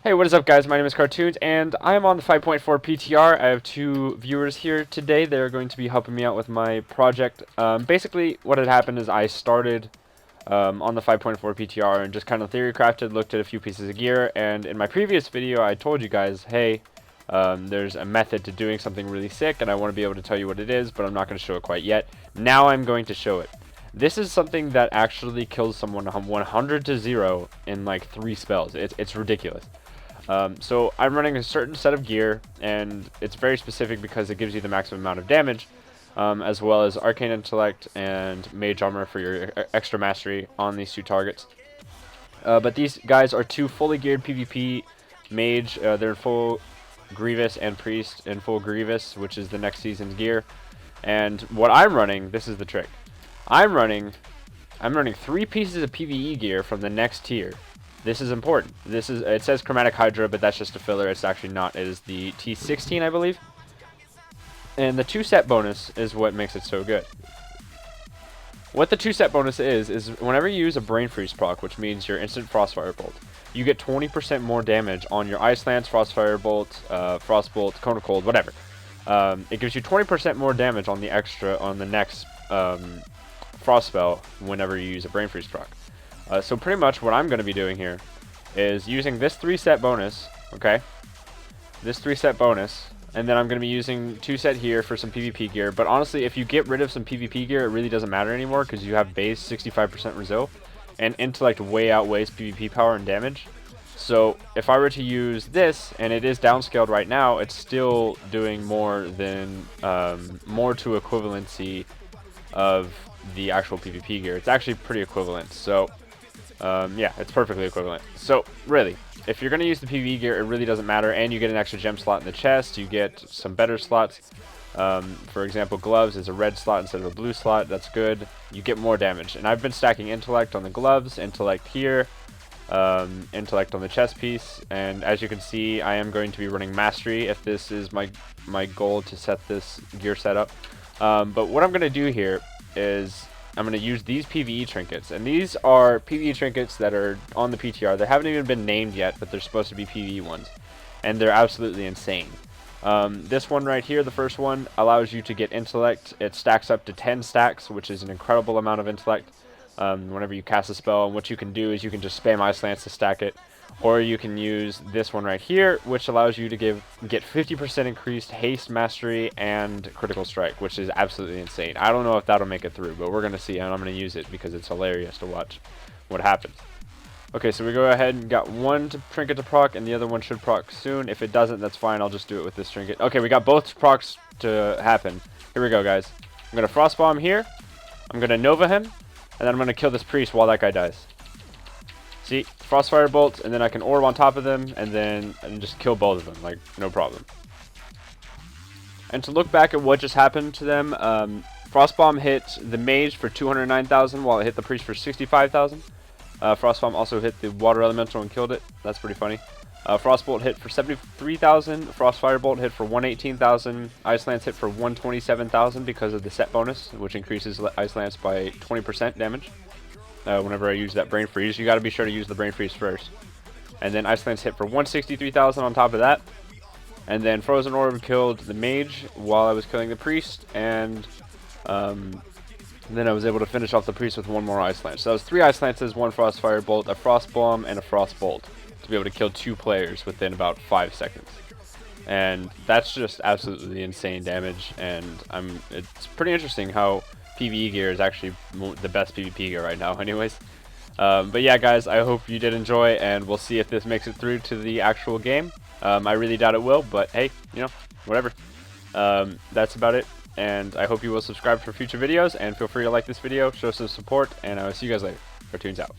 Hey, what is up, guys? My name is Cartoonz, and I am on the 5.4 PTR. I have two viewers here today. They're going to be helping me out with my project. Basically, what had happened is I started on the 5.4 PTR and just kind of theory crafted, looked at a few pieces of gear, and in my previous video, I told you guys, hey, there's a method to doing something really sick, and I want to be able to tell you what it is, but I'm not going to show it quite yet. Now I'm going to show it. This is something that actually kills someone 100 to 0 in like 3 spells. It's ridiculous. So I'm running a certain set of gear, and it's very specific because it gives you the maximum amount of damage, as well as Arcane Intellect and Mage Armor for your extra mastery on these two targets. But these guys are two fully geared PvP Mage. They're in full Grievous and Priest in full Grievous, which is the next season's gear. And what I'm running, this is the trick. I'm running 3 pieces of PvE gear from the next tier. This is important. It says Chromatic Hydra, but that's just a filler. It's actually not. It is the T16, I believe. And the 2-set bonus is what makes it so good. What the 2-set bonus is whenever you use a Brain Freeze proc, which means your instant Frostfire Bolt, you get 20% more damage on your Ice Lance, Frostfire Bolt, Frostbolt, Cone of Cold, whatever. It gives you 20% more damage on the next Frost spell whenever you use a Brain Freeze proc. So pretty much what I'm going to be doing here is using this 3-set bonus, okay? This 3-set bonus, and then I'm going to be using 2-set here for some PvP gear. But honestly, if you get rid of some PvP gear, it really doesn't matter anymore because you have base 65% Resil, and Intellect way outweighs PvP power and damage. So if I were to use this, and it is downscaled right now, it's still doing more than, more to equivalency of the actual PvP gear. It's actually pretty equivalent. So yeah, it's perfectly equivalent. So really, if you're going to use the PvE gear, it really doesn't matter, and you get an extra gem slot in the chest. You get some better slots. For example, gloves is a red slot instead of a blue slot. That's good. You get more damage, and I've been stacking intellect on the gloves, intellect here, intellect on the chest piece, and as you can see, I am going to be running mastery if this is my goal to set this gear setup. But what I'm going to do here is I'm going to use these PvE trinkets, and these are PvE trinkets that are on the PTR. They haven't even been named yet, but they're supposed to be PvE ones, and they're absolutely insane. This one right here, the first one, allows you to get intellect. It stacks up to 10 stacks, which is an incredible amount of intellect whenever you cast a spell. And what you can do is you can just spam Ice Lance to stack it, or you can use this one right here, which allows you to get 50% increased haste, mastery, and critical strike, which is absolutely insane. I don't know if that'll make it through, but we're going to see, and I'm going to use it because it's hilarious to watch what happens. Okay, so we go ahead and got one trinket to proc, and the other one should proc soon. If it doesn't, that's fine. I'll just do it with this trinket. Okay, we got both procs to happen. Here we go, guys. I'm going to Frost Bomb here. I'm going to Nova him, and then I'm going to kill this priest while that guy dies. See, Frostfire Bolt, and then I can orb on top of them, and just kill both of them, like, no problem. And to look back at what just happened to them, Frostbomb hit the Mage for 209,000, while it hit the Priest for 65,000. Frostbomb also hit the Water Elemental and killed it. That's pretty funny. Frostbolt hit for 73,000, Frostfire Bolt hit for 118,000, Ice Lance hit for 127,000 because of the set bonus, which increases Ice Lance by 20% damage. Whenever I use that Brain Freeze, you got to be sure to use the Brain Freeze first. And then Ice Lance hit for 163,000 on top of that. And then Frozen Orb killed the Mage while I was killing the Priest, and then I was able to finish off the Priest with one more Ice Lance. So that was 3 Ice Lances, 1 Frostfire Bolt, a Frost Bomb, and a Frost Bolt to be able to kill 2 players within about 5 seconds. And that's just absolutely insane damage, and it's pretty interesting how PvE gear is actually the best PvP gear right now anyways. But yeah, guys, I hope you did enjoy, and we'll see if this makes it through to the actual game. I really doubt it will, but hey, you know, whatever. That's about it, and I hope you will subscribe for future videos, and feel free to like this video, show some support, and I will see you guys later. Cartoonz out.